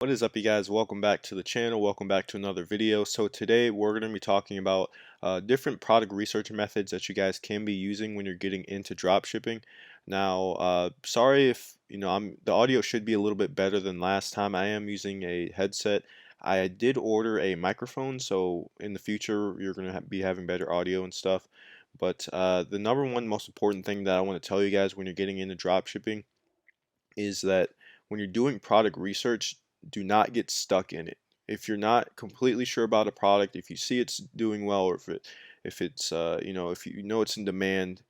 What is up, you guys? Welcome back to the channel. Welcome back to another video. So today we're going to be talking about different product research methods that you guys can be using when you're getting into drop shipping. Now, sorry if the audio should be a little bit better than last time. I am using a headset. I did order a microphone, so in the future you're going to be having better audio and stuff. But the number one most important thing that I want to tell you guys when you're getting into drop shipping is that when you're doing product research, do not get stuck in it. If you're not completely sure about a product, if you see it's doing well, or if it's if you know it's in demand,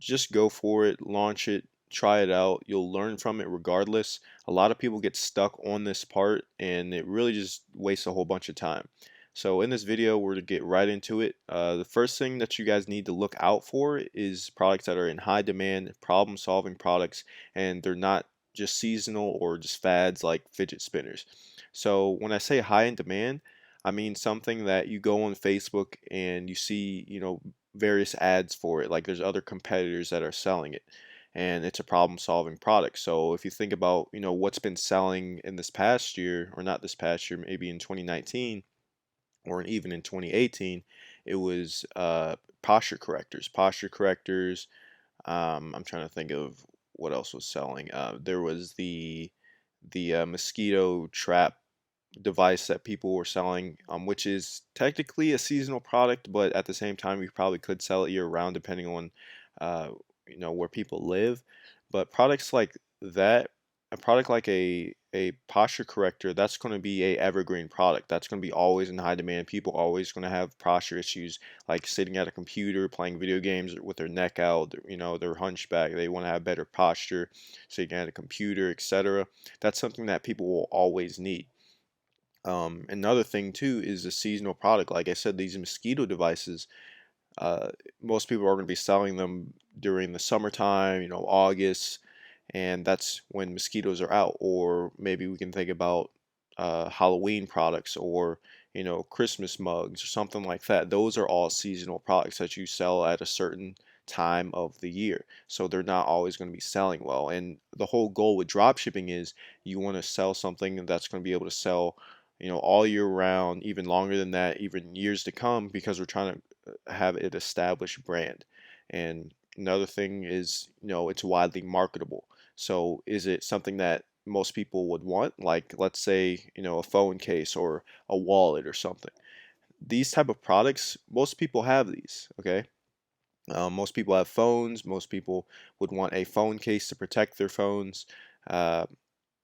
just go for it, launch it, try it out. You'll learn from it regardless. A lot of people get stuck on this part, and it really just wastes a whole bunch of time. So in this video, we're to get right into it. The first thing that you guys need to look out for is products that are in high demand, problem-solving products, and they're not just seasonal or just fads like fidget spinners. So when I say high in demand, I mean something that you go on Facebook and you see, various ads for it. Like there's other competitors that are selling it, and it's a problem-solving product. So if you think about, what's been selling in this past year, or not this past year, maybe in 2019 or even in 2018, it was posture correctors. Posture correctors. I'm trying to think of what else was selling. There was the mosquito trap device that people were selling, which is technically a seasonal product, but at the same time, you probably could sell it year round depending on, uh, where people live. But products like that, a product like a posture corrector, that's going to be a evergreen product. That's going to be always in high demand. People always going to have posture issues, like sitting at a computer playing video games with their neck out. They're hunchback. They want to have better posture, sitting at a computer, etc. That's something that people will always need. Another thing too is a seasonal product. Like I said, these mosquito devices, uh, most people are going to be selling them during the summertime, August, and that's when mosquitoes are out. Or maybe we can think about Halloween products, or Christmas mugs or something like that. Those are all seasonal products that you sell at a certain time of the year, so they're not always going to be selling well. And the whole goal with drop shipping is you want to sell something that's going to be able to sell all year round, even longer than that, even years to come, because we're trying to have an established brand. And another thing is, it's widely marketable. So is it something that most people would want? Like, let's say, a phone case or a wallet or something. These type of products, most people have these, okay? Most people have phones. Most people would want a phone case to protect their phones. Uh,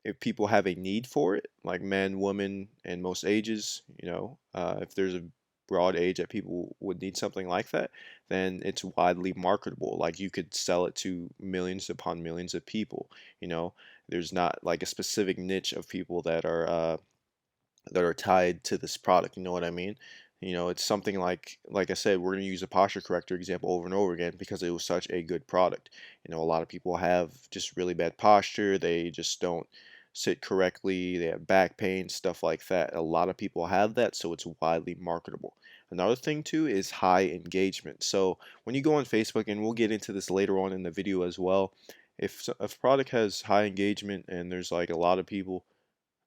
if people have a need for it, like men, women, and most ages, if there's a broad age that people would need something like that, then it's widely marketable. Like you could sell it to millions upon millions of people. You know, there's not like a specific niche of people that are tied to this product. You know what I mean? It's something like I said, we're going to use a posture corrector example over and over again because it was such a good product. A lot of people have just really bad posture. They just don't sit correctly. They have back pain, stuff like that. A lot of people have that, so it's widely marketable. Another thing too is high engagement. So when you go on Facebook, and we'll get into this later on in the video as well, if a product has high engagement and there's like a lot of people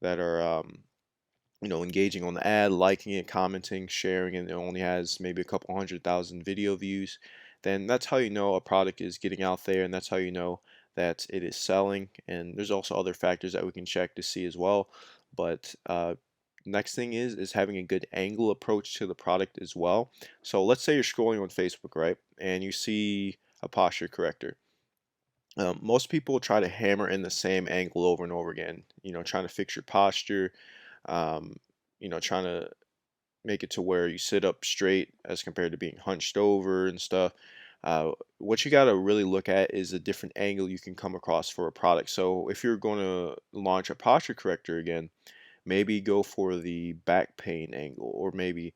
that are engaging on the ad, liking it, commenting, sharing, and it only has maybe a couple 100,000 video views, then that's how you know a product is getting out there, and that's how you know that it is selling. And there's also other factors that we can check to see as well. But next thing is having a good angle approach to the product as well. So let's say you're scrolling on Facebook, right, and you see a posture corrector. Most people try to hammer in the same angle over and over again, trying to fix your posture, um, trying to make it to where you sit up straight as compared to being hunched over and stuff. What you got to really look at is a different angle you can come across for a product. So if you're going to launch a posture corrector again, maybe go for the back pain angle, or maybe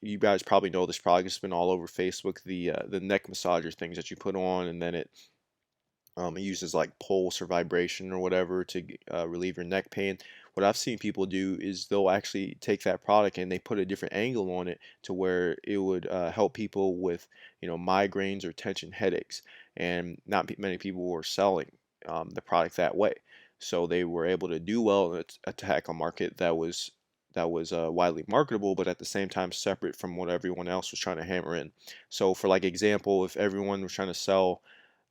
you guys probably know this product has been all over Facebook, the neck massager things that you put on, and then it uses like pulse or vibration or whatever to relieve your neck pain. What I've seen people do is they'll actually take that product and they put a different angle on it to where it would help people with, migraines or tension headaches. And not many people were selling the product that way. so they were able to do well and attack a market that was widely marketable, but at the same time separate from what everyone else was trying to hammer in. So for like example, if everyone was trying to sell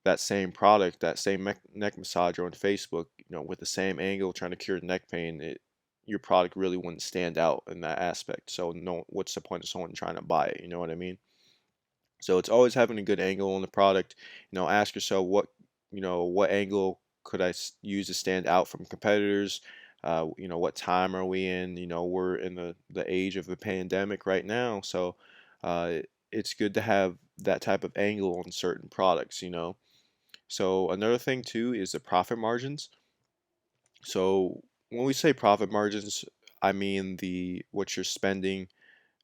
that same product, that same neck massager on Facebook, with the same angle, trying to cure neck pain, your product really wouldn't stand out in that aspect. So no, what's the point of someone trying to buy it? You know what I mean? So it's always having a good angle on the product. Ask yourself what angle could I use to stand out from competitors? What time are we in? We're in the age of the pandemic right now, so uh, it's good to have that type of angle on certain products. So another thing too is the profit margins. So when we say profit margins, I mean the what you're spending.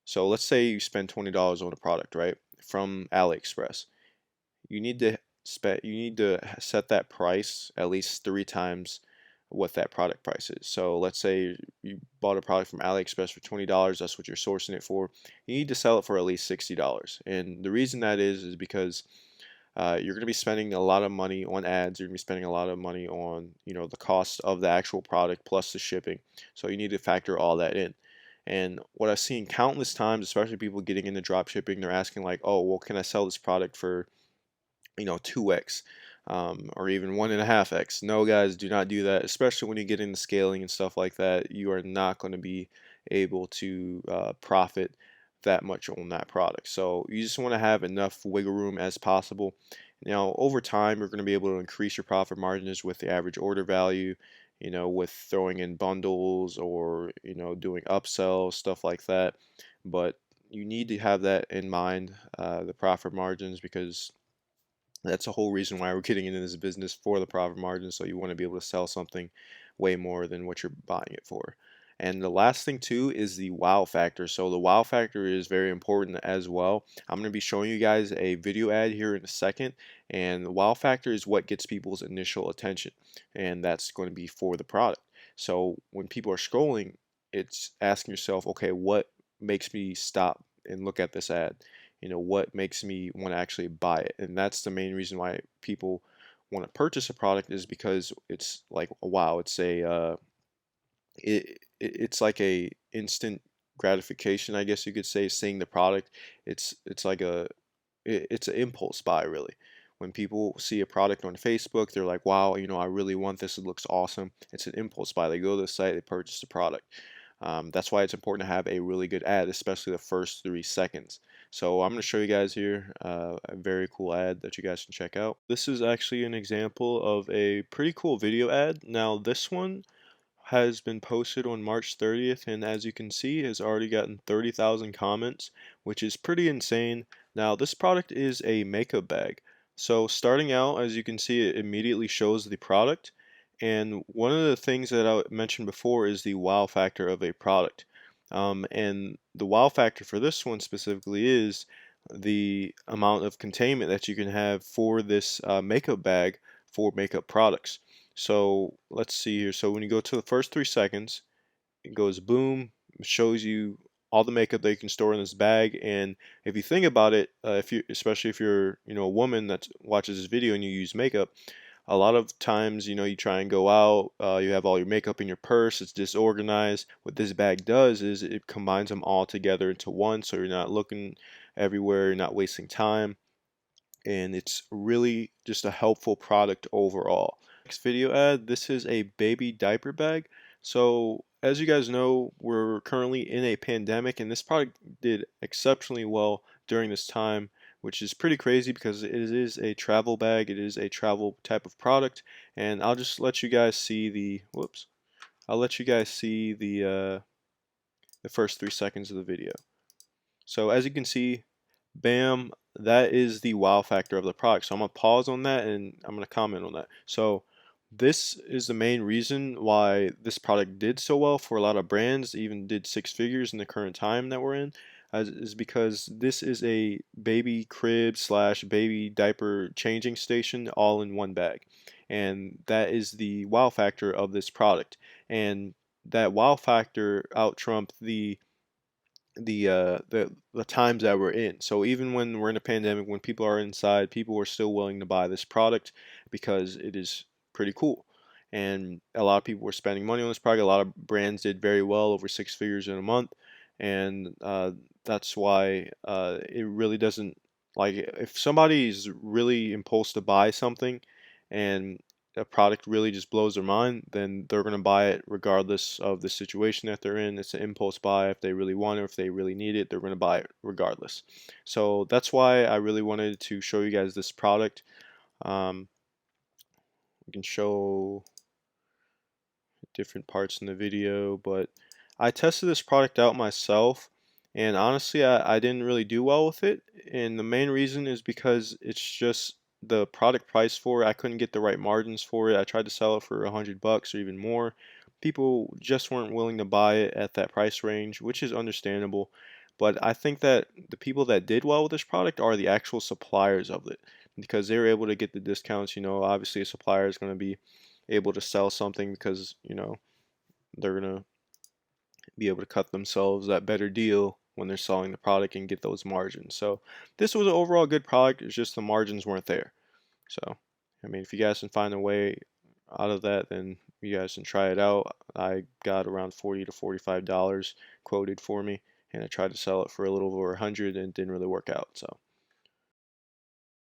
So let's say you spend $20 on a product, right? From AliExpress. You need to set that price at least 3 times what that product price is. So let's say you bought a product from AliExpress for $20, that's what you're sourcing it for. You need to sell it for at least $60. And the reason that is because you're going to be spending a lot of money on ads. You're going to be spending a lot of money on, the cost of the actual product plus the shipping. So you need to factor all that in. And what I've seen countless times, especially people getting into drop shipping, they're asking like, oh, well, can I sell this product for 2x, or even 1.5x. No, guys, do not do that, especially when you get into scaling and stuff like that. You are not going to be able to profit that much on that product. So you just want to have enough wiggle room as possible. Now, over time, you're going to be able to increase your profit margins with the average order value, with throwing in bundles or, doing upsells, stuff like that. But you need to have that in mind, the profit margins, because that's the whole reason why we're getting into this business, for the profit margin. So you want to be able to sell something way more than what you're buying it for. And the last thing too is the wow factor. So the wow factor is very important as well. I'm going to be showing you guys a video ad here in a second, and the wow factor is what gets people's initial attention, and that's going to be for the product. So when people are scrolling, it's asking yourself, okay, what makes me stop and look at this ad? What makes me want to actually buy it? And that's the main reason why people want to purchase a product, is because it's like, wow, it's like a instant gratification, I guess you could say, seeing the product. It's like it's an impulse buy, really. When people see a product on Facebook, they're like, wow, I really want this, it looks awesome. It's an impulse buy. They go to the site, they purchase the product. That's why it's important to have a really good ad, especially the first 3 seconds. So I'm going to show you guys here a very cool ad that you guys can check out. This is actually an example of a pretty cool video ad. Now this one has been posted on March 30th, and as you can see, has already gotten 30,000 comments, which is pretty insane. Now this product is a makeup bag. So starting out, as you can see, it immediately shows the product. And one of the things that I mentioned before is the wow factor of a product. And the wow factor for this one specifically is the amount of containment that you can have for this makeup bag for makeup products. So let's see here. So when you go to the first 3 seconds, it goes boom, it shows you all the makeup that you can store in this bag. And if you think about it, especially if you're a woman that watches this video and you use makeup, a lot of times, you try and go out, you have all your makeup in your purse, it's disorganized. What this bag does is it combines them all together into one, so you're not looking everywhere, you're not wasting time, and it's really just a helpful product overall. Next video ad, this is a baby diaper bag. So as you guys know, we're currently in a pandemic, and this product did exceptionally well during this time, which is pretty crazy because it is a travel bag, it is a travel type of product. And I'll just let you guys see the first 3 seconds of the video. So as you can see, bam, that is the wow factor of the product. So I'm going to pause on that and I'm going to comment on that. So this is the main reason why this product did so well for a lot of brands, even did 6 figures in the current time that we're in, is because this is a baby crib slash baby diaper changing station all in one bag. And that is the wow factor of this product. And that wow factor out trumped the times that we're in. So even when we're in a pandemic, when people are inside, people are still willing to buy this product because it is pretty cool. and a lot of people were spending money on this product. A lot of brands did very well, over six figures in a month, and that's why it really doesn't, like, if somebody's really impulse to buy something and a product really just blows their mind, then they're going to buy it regardless of the situation that they're in. It's an impulse buy. If they really want it, if they really need it, they're going to buy it regardless. So that's why I really wanted to show you guys this product. We can show different parts in the video, but I tested this product out myself, and honestly I didn't really do well with it, and the main reason is because it's just the product price for it. I couldn't get the right margins for it. I tried to sell it for $100 or even more. People just weren't willing to buy it at that price range, which is understandable, but I think that the people that did well with this product are the actual suppliers of it, because they were able to get the discounts. Obviously a supplier is going to be able to sell something because they're gonna be able to cut themselves that better deal when they're selling the product and get those margins. So this was an overall good product. It's just the margins weren't there. So I mean, if you guys can find a way out of that, then you guys can try it out. I got around $40 to $45 quoted for me, and I tried to sell it for a little over 100 and it didn't really work out. So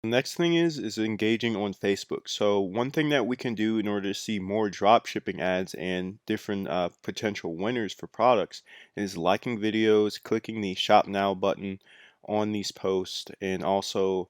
the next thing is engaging on Facebook. So one thing that we can do in order to see more drop shipping ads and different potential winners for products is liking videos, clicking the shop now button on these posts, and also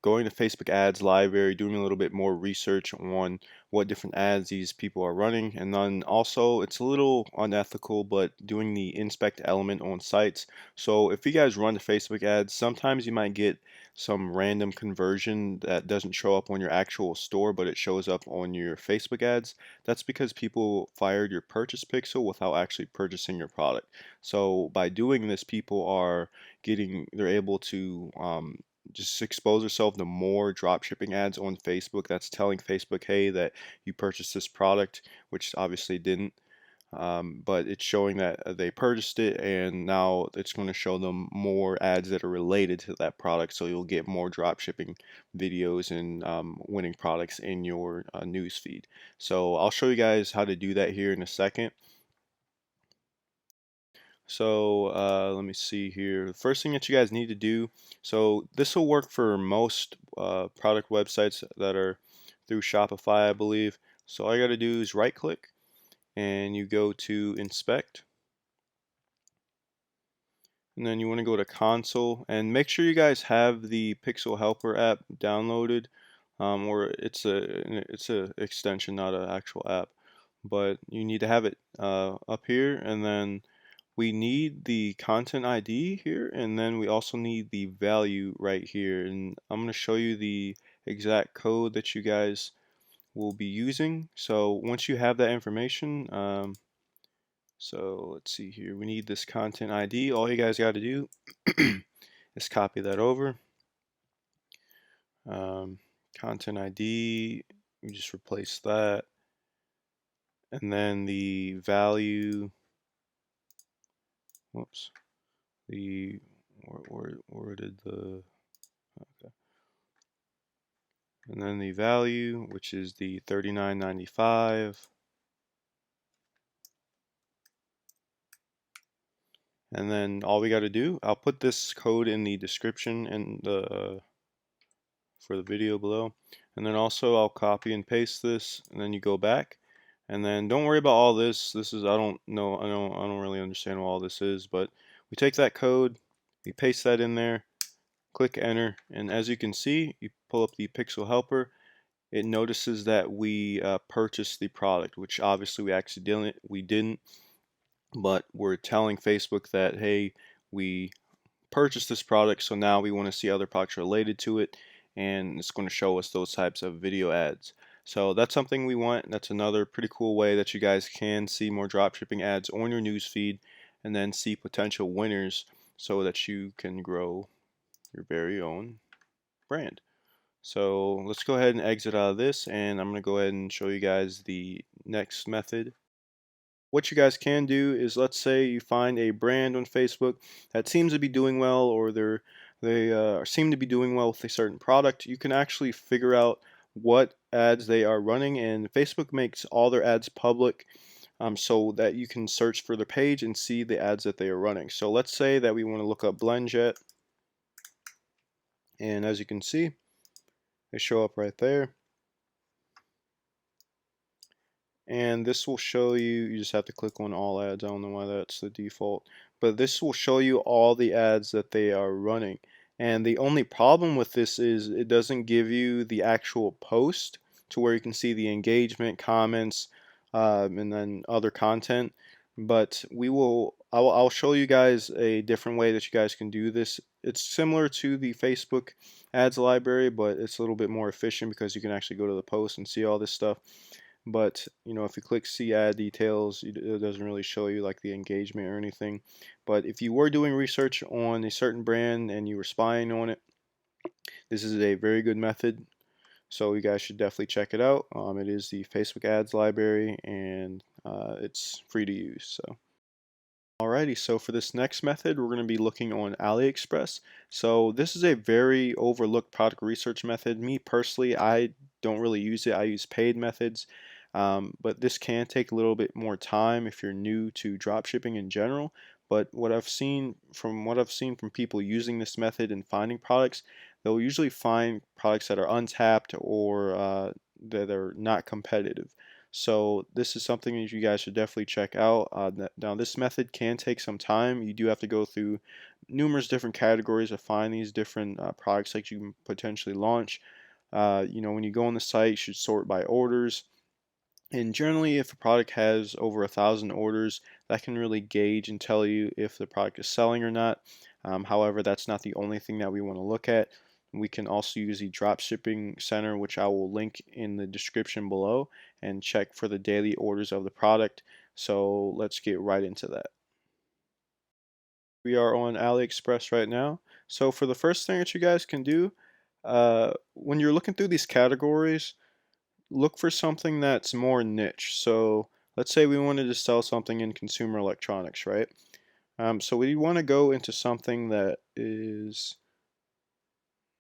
going to Facebook ads library, doing a little bit more research on what different ads these people are running. And then also, it's a little unethical, but doing the inspect element on sites. So if you guys run the Facebook ads, sometimes you might get some random conversion that doesn't show up on your actual store, but it shows up on your Facebook ads. That's because people fired your purchase pixel without actually purchasing your product. So by doing this, they're able to just expose yourself to more drop shipping ads on Facebook. That's telling Facebook, hey, that you purchased this product, which obviously didn't. But it's showing that they purchased it, and now it's going to show them more ads that are related to that product, so you'll get more drop shipping videos and winning products in your news feed. So I'll show you guys how to do that here in a second. So let me see here. The first thing that you guys need to do, so this will work for most product websites that are through Shopify, I believe. So all you got to do is right click and you go to inspect, and then you want to go to console, and make sure you guys have the Pixel Helper app downloaded, or it's a extension, not an actual app, but you need to have it up here. And then we need the content ID here, and then we also need the value right here, and I'm going to show you the exact code that you guys will be using. So once you have that information, so let's see here, we need this content ID. All you guys got to do is copy that over. Content ID, you just replace that, and then the value, whoops, where did the, okay. And then the value, which is the $39.95. And then all we got to do, I'll put this code in the description and for the video below. And then also I'll copy and paste this, and then you go back. And then don't worry about all this. This is, I don't know, I don't really understand what all this is, but we take that code, we paste that in there, click enter, and as you can see, you pull up the Pixel Helper, it notices that we purchased the product, which obviously we didn't, but we're telling Facebook that, hey, we purchased this product, so now we want to see other products related to it, and it's going to show us those types of video ads. So that's something we want. That's another pretty cool way that you guys can see more dropshipping ads on your news feed, and then see potential winners so that you can grow your very own brand. So let's go ahead and exit out of this, and I'm going to go ahead and show you guys the next method. What you guys can do is, let's say you find a brand on Facebook that seems to be doing well, or they seem to be doing well with a certain product. You can actually figure out what ads they are running, and Facebook makes all their ads public so that you can search for the page and see the ads that they are running. So let's say that we want to look up BlendJet, and as you can see, they show up right there. And this will show you just have to click on all ads. I don't know why that's the default, but this will show you all the ads that they are running. And the only problem with this is it doesn't give you the actual post to where you can see the engagement, comments, and then other content. But I'll show you guys a different way that you guys can do this. It's similar to the Facebook ads library, but it's a little bit more efficient because you can actually go to the post and see all this stuff. But if you click see ad details, it doesn't really show you like the engagement or anything. But if you were doing research on a certain brand and you were spying on it, this is a very good method, so you guys should definitely check it out. It is the Facebook ads library, and it's free to use. Alrighty, so for this next method, we're going to be looking on AliExpress. So this is a very overlooked product research method. Me personally, I don't really use it. I use paid methods, but this can take a little bit more time if you're new to dropshipping in general. But what I've seen from people using this method and finding products, they'll usually find products that are untapped or that are not competitive. So this is something that you guys should definitely check out. Now this method can take some time. You do have to go through numerous different categories to find these different products that you can potentially launch. When you go on the site, you should sort by orders. And generally, if a product has over 1,000 orders, that can really gauge and tell you if the product is selling or not. However, that's not the only thing that we want to look at. We can also use the Dropshipping Center, which I will link in the description below, and check for the daily orders of the product. So let's get right into that. We are on AliExpress right now. So for the first thing that you guys can do, when you're looking through these categories, look for something that's more niche. So let's say we wanted to sell something in consumer electronics, right? So we want to go into something that is,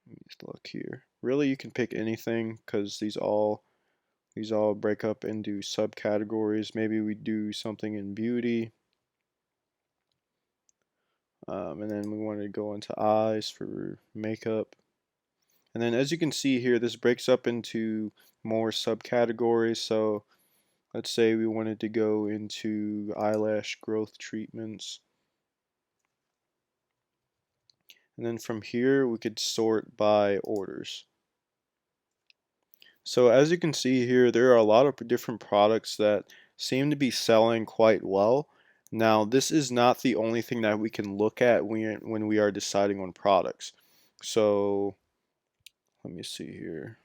let me just look here. Really, you can pick anything because these all break up into subcategories. Maybe we do something in beauty, and then we want to go into eyes for makeup. And then as you can see here, this breaks up into more subcategories. So let's say we wanted to go into eyelash growth treatments. And then from here, we could sort by orders. So as you can see here, there are a lot of different products that seem to be selling quite well. Now, this is not the only thing that we can look at when we are deciding on products. So let me see here.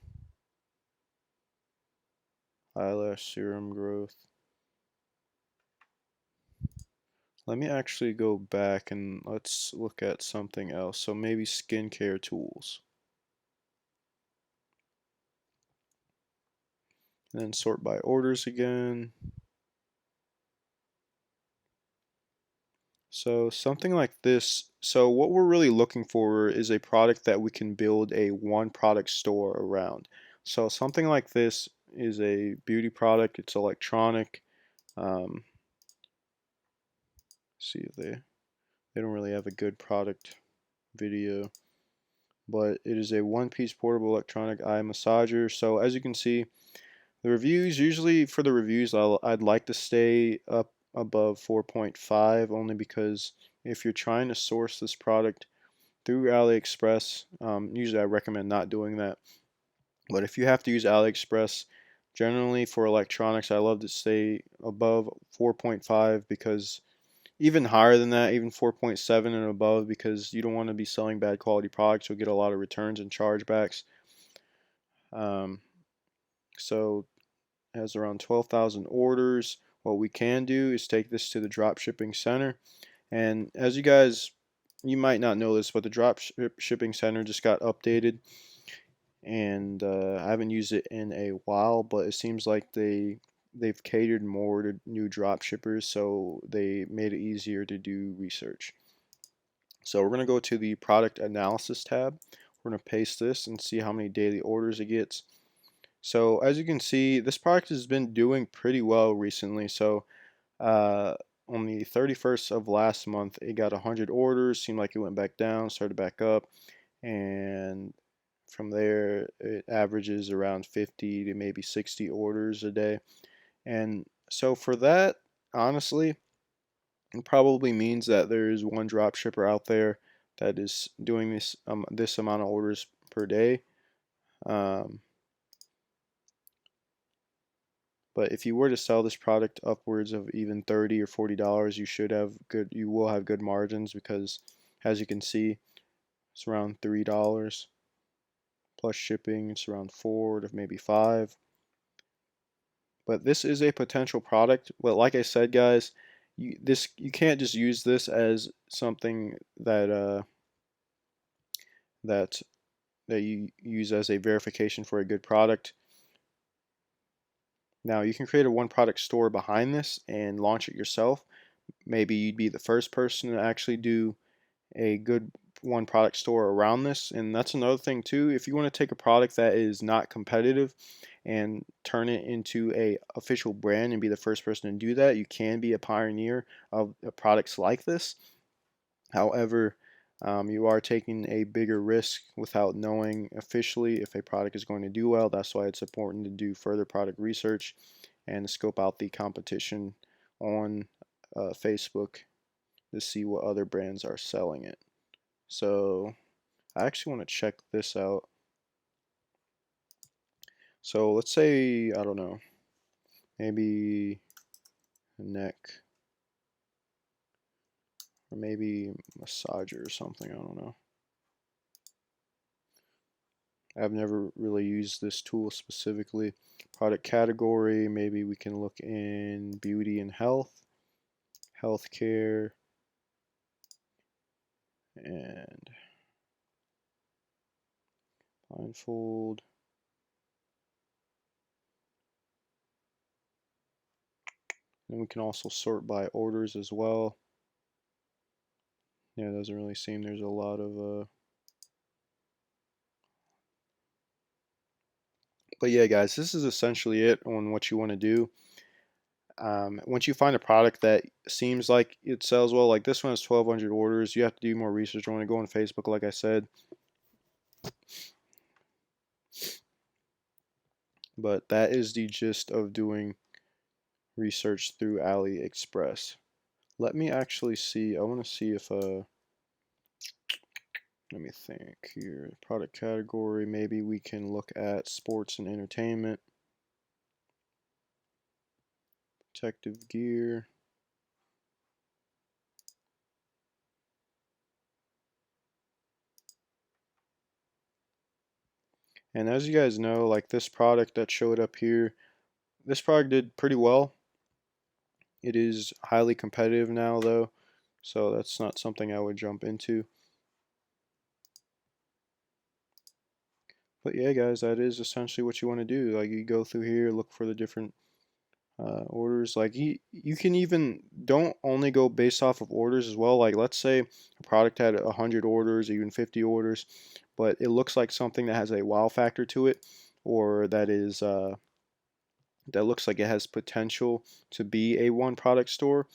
Eyelash serum growth. Let me actually go back and let's look at something else. So maybe skincare tools. And then sort by orders again. So something like this. So what we're really looking for is a product that we can build a one product store around. So something like this is a beauty product. It's electronic. Um, see if they don't really have a good product video, but it is a one-piece portable electronic eye massager. So as you can see, the reviews, usually for the reviews, I'd like to stay up above 4.5, only because if you're trying to source this product through AliExpress, usually I recommend not doing that. But if you have to use AliExpress, generally for electronics, I love to stay above 4.5, because even higher than that, even 4.7 and above, because you don't want to be selling bad quality products. You'll get a lot of returns and chargebacks. Um, so has around 12,000 orders. What we can do is take this to the Dropshipping Center. And as you might not know this, but the Dropshipping Center just got updated. And I haven't used it in a while, but it seems like they've catered more to new dropshippers, so they made it easier to do research. So we're going to go to the product analysis tab. We're going to paste this and see how many daily orders it gets. So as you can see, this product has been doing pretty well recently. So uh, on the 31st of last month, it got 100 orders, seemed like it went back down, started back up, and from there it averages around 50 to maybe 60 orders a day. And so for that, honestly, it probably means that there is one drop shipper out there that is doing this amount of orders per day. Um, but if you were to sell this product upwards of even $30 or $40, you will have good margins because, as you can see, it's around $3 plus shipping. It's around 4 to maybe 5. But this is a potential product. But like I said, guys, you can't just use this as something that that you use as a verification for a good product. Now you can create a one product store behind this and launch it yourself. Maybe you'd be the first person to actually do a good one product store around this. And that's another thing too. If you want to take a product that is not competitive and turn it into a official brand and be the first person to do that, you can be a pioneer of products like this. However, you are taking a bigger risk without knowing officially if a product is going to do well. That's why it's important to do further product research and scope out the competition on Facebook to see what other brands are selling it. So I actually want to check this out. So let's say, I don't know, maybe a neck or maybe massager or something. I don't know. I've never really used this tool specifically. Product category, maybe we can look in beauty and health, healthcare, and blindfold. And we can also sort by orders as well. Yeah, it doesn't really seem there's a lot of but yeah, guys, this is essentially it on what you want to do. Once you find a product that seems like it sells well, like this one has 1,200 orders, you have to do more research. I want to go on Facebook, like I said. But that is the gist of doing research through AliExpress. Let me actually see. I want to see if let me think here. Product category. Maybe we can look at sports and entertainment. Protective gear. And as you guys know, like this product that showed up here, this product did pretty well. It is highly competitive now though, so that's not something I would jump into. But yeah, guys, that is essentially what you want to do. Like you go through here, look for the different orders. Like you can even don't only go based off of orders as well. Like let's say a product had 100 orders, even 50 orders, but it looks like something that has a wow factor to it, or that looks like it has potential to be a one product store.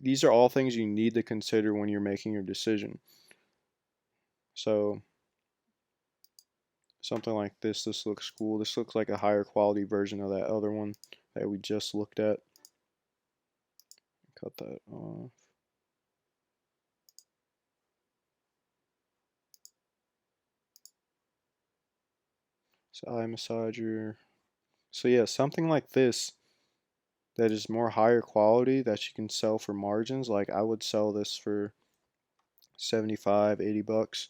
These are all things you need to consider when you're making your decision. So something like this looks cool. This looks like a higher quality version of that other one that we just looked at. Cut that off. So eye massager. So yeah, something like this that is more higher quality that you can sell for margins. Like I would sell this for 75, 80 bucks.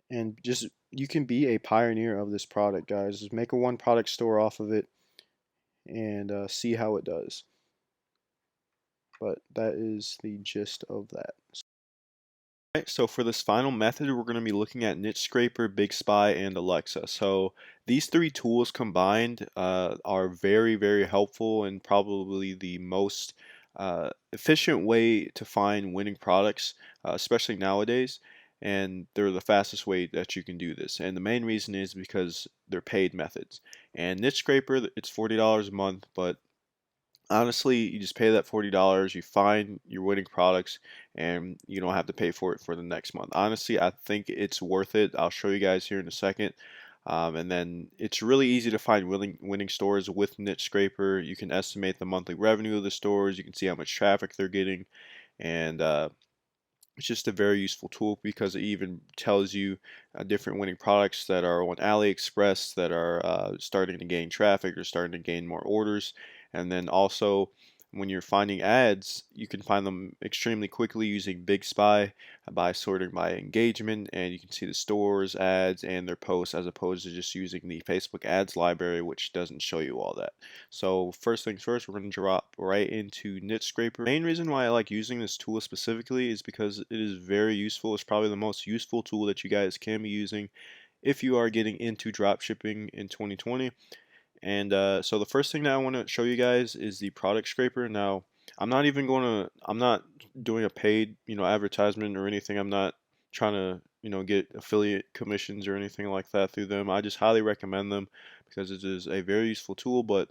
And just you can be a pioneer of this product, guys. Just make a one product store off of it and see how it does. But that is the gist of that. Right, so for this final method, we're going to be looking at Niche Scraper, Big Spy, and Alexa. So these three tools combined are very, very helpful and probably the most efficient way to find winning products, especially nowadays. and they're the fastest way that you can do this. And the main reason is because they're paid methods. And Niche Scraper, it's $40 a month, but honestly, you just pay that $40, you find your winning products, and you don't have to pay for it for the next month. Honestly, I think it's worth it. I'll show you guys here in a second. And then it's really easy to find winning stores with Niche Scraper. You can estimate the monthly revenue of the stores. You can see how much traffic they're getting, and it's just a very useful tool because it even tells you different winning products that are on AliExpress that are starting to gain traffic or starting to gain more orders. And then also, when you're finding ads, you can find them extremely quickly using Big Spy by sorting by engagement, and you can see the stores, ads, and their posts as opposed to just using the Facebook ads library, which doesn't show you all that. So first things first, we're going to drop right into Niche Scraper. The main reason why I like using this tool specifically is because it is very useful. It's probably the most useful tool that you guys can be using if you are getting into dropshipping in 2020. And so the first thing that I want to show you guys is the product scraper. Now, I'm not doing a paid, advertisement or anything. I'm not trying to, get affiliate commissions or anything like that through them. I just highly recommend them because it is a very useful tool. But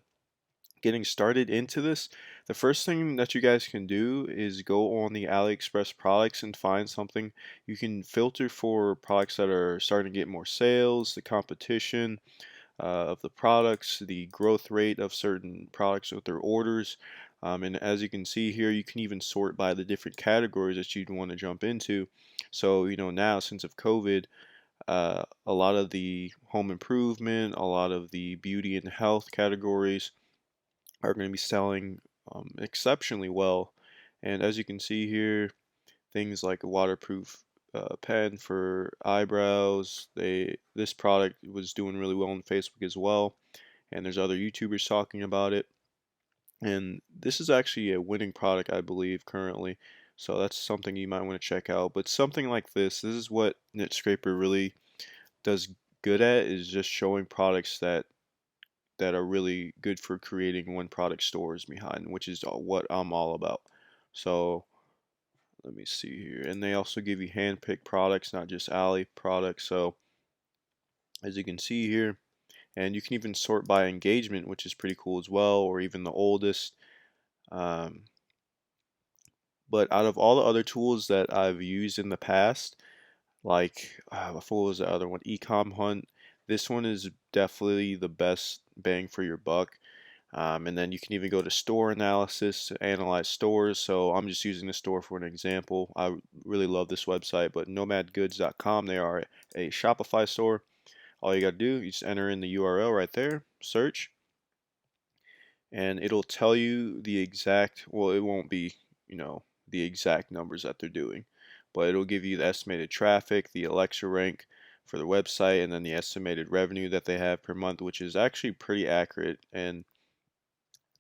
getting started into this, the first thing that you guys can do is go on the AliExpress products and find something. You can filter for products that are starting to get more sales, the competition, of the products, the growth rate of certain products with their orders. And as you can see here, you can even sort by the different categories that you'd want to jump into. So, now since of COVID, a lot of the home improvement, a lot of the beauty and health categories are going to be selling exceptionally well. And as you can see here, things like a waterproof pen for eyebrows. This product was doing really well on Facebook as well, and there's other YouTubers talking about it. And this is actually a winning product, I believe, currently. So that's something you might want to check out. But something like this is what Netscraper really does good at, is just showing products that are really good for creating one product stores behind, which is what I'm all about. So let me see here. And they also give you hand-picked products, not just Ali products. So as you can see here, and you can even sort by engagement, which is pretty cool as well, or even the oldest. Um, but out of all the other tools that I've used in the past, like what was the other one? Ecom Hunt. This one is definitely the best bang for your buck. And then you can even go to store analysis to analyze stores. So I'm just using the store for an example. I really love this website, but nomadgoods.com, they are a Shopify store. All you got to do, you just enter in the URL right there, search, and it'll tell you the exact, well, it won't be, the exact numbers that they're doing, but it'll give you the estimated traffic, the Alexa rank for the website, and then the estimated revenue that they have per month, which is actually pretty accurate. And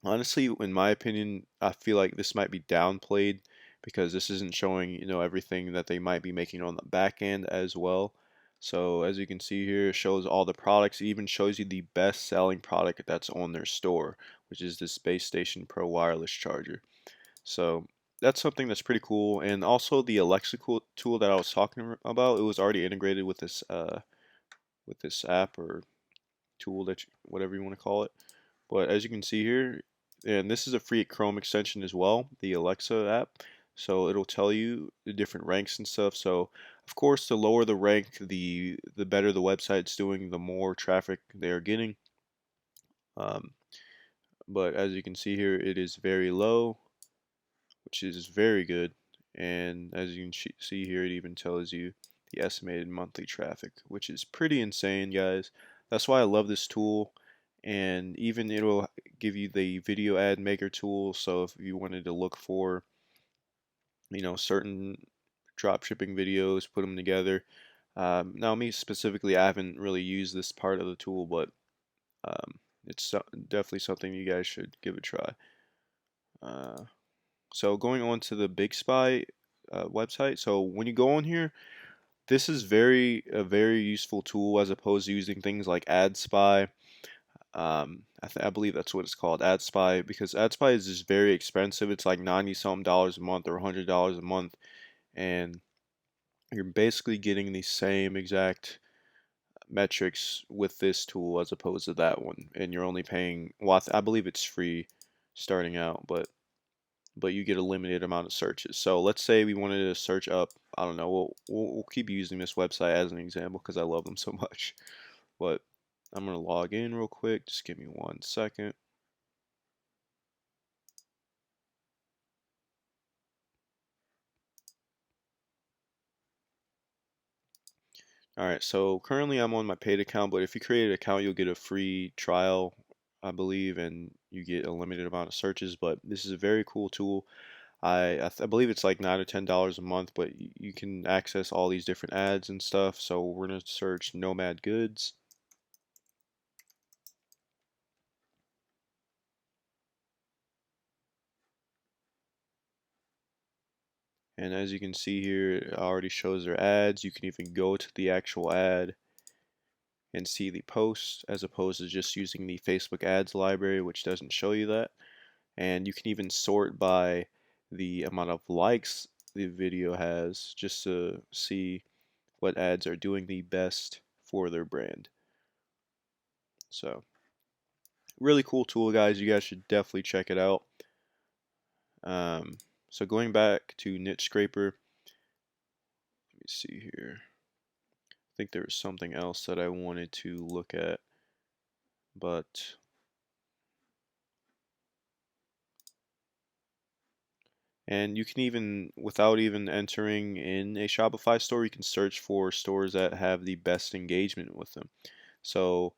honestly, in my opinion, I feel like this might be downplayed because this isn't showing, everything that they might be making on the back end as well. So as you can see here, it shows all the products. It even shows you the best selling product that's on their store, which is the Space Station Pro wireless charger. So that's something that's pretty cool. And also the Alexa tool that I was talking about, it was already integrated with this app or tool that whatever you want to call it. But as you can see here, and this is a free Chrome extension as well, the Alexa app. So it'll tell you the different ranks and stuff. So of course, the lower the rank, the better the website's doing, the more traffic they are getting. Um, but as you can see here, it is very low, which is very good. And as you can see here, it even tells you the estimated monthly traffic, which is pretty insane, guys. That's why I love this tool. And even it'll give you the video ad maker tool. So if you wanted to look for, certain drop shipping videos, put them together. Now, me specifically, I haven't really used this part of the tool, but it's definitely something you guys should give a try. Uh, So going on to the Big Spy website. So when you go on here, this is a very useful tool as opposed to using things like AdSpy. I believe that's what it's called, AdSpy, because AdSpy is just very expensive. It's like 90 something dollars a month or $100 a month, and you're basically getting the same exact metrics with this tool as opposed to that one, and you're only paying, well, I believe it's free starting out, but you get a limited amount of searches. So let's say we wanted to search up, I don't know, we'll keep using this website as an example because I love them so much. But I'm gonna log in real quick. Just give me 1 second. All right, so currently I'm on my paid account, but if you create an account, you'll get a free trial, I believe, and you get a limited amount of searches. But this is a very cool tool. I believe it's like $9 or $10 a month, but you can access all these different ads and stuff. So we're gonna search Nomad Goods, and as you can see here, it already shows their ads. You can even go to the actual ad and see the post as opposed to just using the Facebook ads library, which doesn't show you that. And you can even sort by the amount of likes the video has just to see what ads are doing the best for their brand. So really cool tool, guys. You guys should definitely check it out. Um, so going back to Niche Scraper, let me see here. I think there was something else that I wanted to look at, but and you can even, without even entering in a Shopify store, you can search for stores that have the best engagement with them. So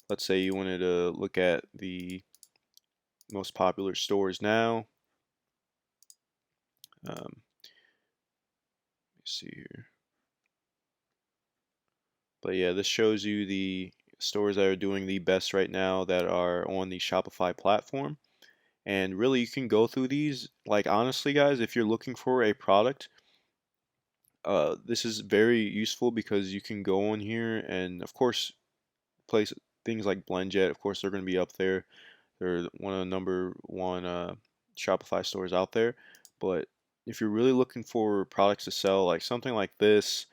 let's say you wanted to look at the most popular stores now. Let me see here. But yeah, this shows you the stores that are doing the best right now that are on the Shopify platform. And really, you can go through these. Like, honestly, guys, if you're looking for a product, this is very useful because you can go on here and, of course, place things like BlendJet. Of course, they're going to be up there. They're one of the number 1 Shopify stores out there. But if you're really looking for products to sell, like something like this,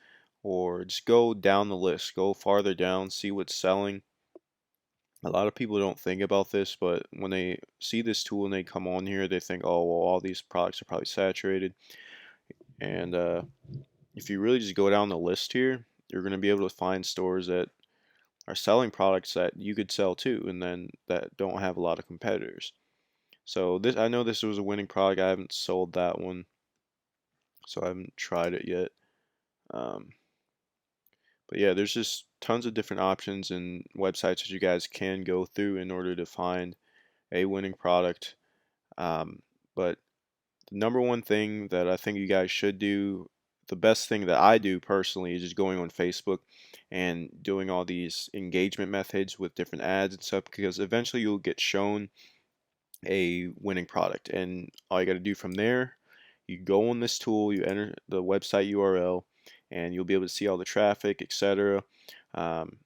or just go down the list, go farther down, see what's selling. A lot of people don't think about this, but when they see this tool and they come on here, they think, oh, well, all these products are probably saturated. And if you really just go down the list here, you're going to be able to find stores that are selling products that you could sell too, and then that don't have a lot of competitors. So this, I know this was a winning product. I haven't sold that one, so I haven't tried it yet. Um, but yeah, there's just tons of different options and websites that you guys can go through in order to find a winning product. Um, but the number 1 thing that I think you guys should do, the best thing that I do personally, is just going on Facebook and doing all these engagement methods with different ads and stuff, because eventually you'll get shown a winning product. And all you got to do from there, you go on this tool, you enter the website URL, and you'll be able to see all the traffic, etc. Um,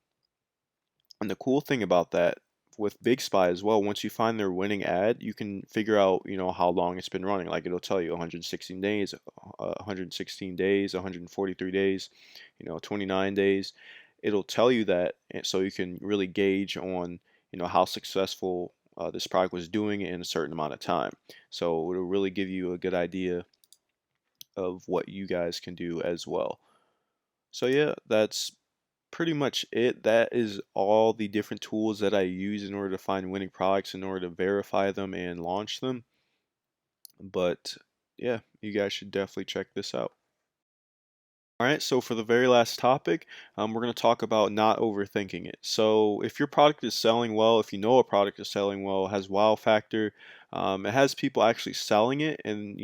and the cool thing about that with Big Spy as well, once you find their winning ad, you can figure out, how long it's been running. Like it'll tell you 116 days, 116 days, 143 days, 29 days. It'll tell you that, and so you can really gauge on, how successful this product was doing in a certain amount of time. So it'll really give you a good idea of what you guys can do as well. So yeah, that's pretty much it. That is all the different tools that I use in order to find winning products, in order to verify them and launch them. But yeah, you guys should definitely check this out. All right, so for the very last topic, we're going to talk about not overthinking it. So, if your product is selling well, if you know a product is selling well, has wow factor, it has people actually selling it, and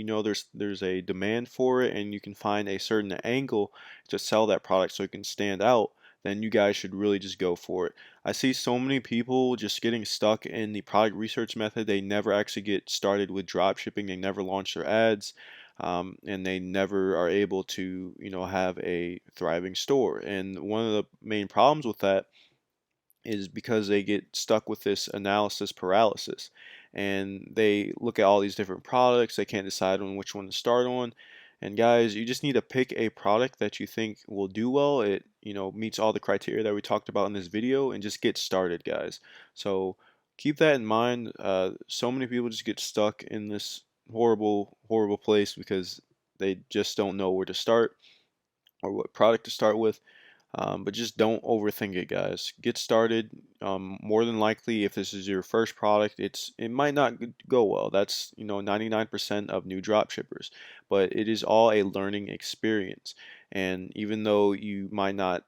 there's a demand for it, and you can find a certain angle to sell that product so it can stand out, then you guys should really just go for it. I see so many people just getting stuck in the product research method. They never actually get started with drop shipping. They never launch their ads, and they never are able to, have a thriving store. And one of the main problems with that is because they get stuck with this analysis paralysis, and they look at all these different products. They can't decide on which one to start on, And guys, you just need to pick a product that you think will do well. It, meets all the criteria that we talked about in this video, and just get started, guys. So keep that in mind. So many people just get stuck in this horrible, horrible place because they just don't know where to start or what product to start with. But just don't overthink it, guys. Get started. More than likely, if this is your first product, it might not go well. That's 99% of new drop shippers, but it is all a learning experience. And even though you might not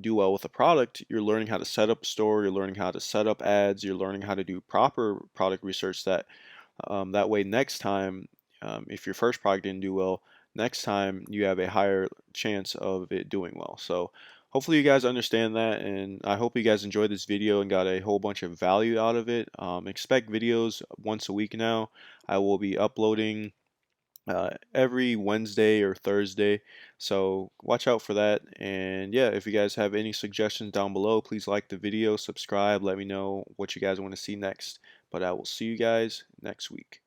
do well with a product, you're learning how to set up a store, you're learning how to set up ads, you're learning how to do proper product research that way next time, if your first product didn't do well, next time you have a higher chance of it doing well. So hopefully you guys understand that, and I hope you guys enjoyed this video and got a whole bunch of value out of it. Expect videos once a week now. I will be uploading every Wednesday or Thursday, so watch out for that. And yeah, if you guys have any suggestions down below, please like the video, subscribe, let me know what you guys want to see next. But I will see you guys next week.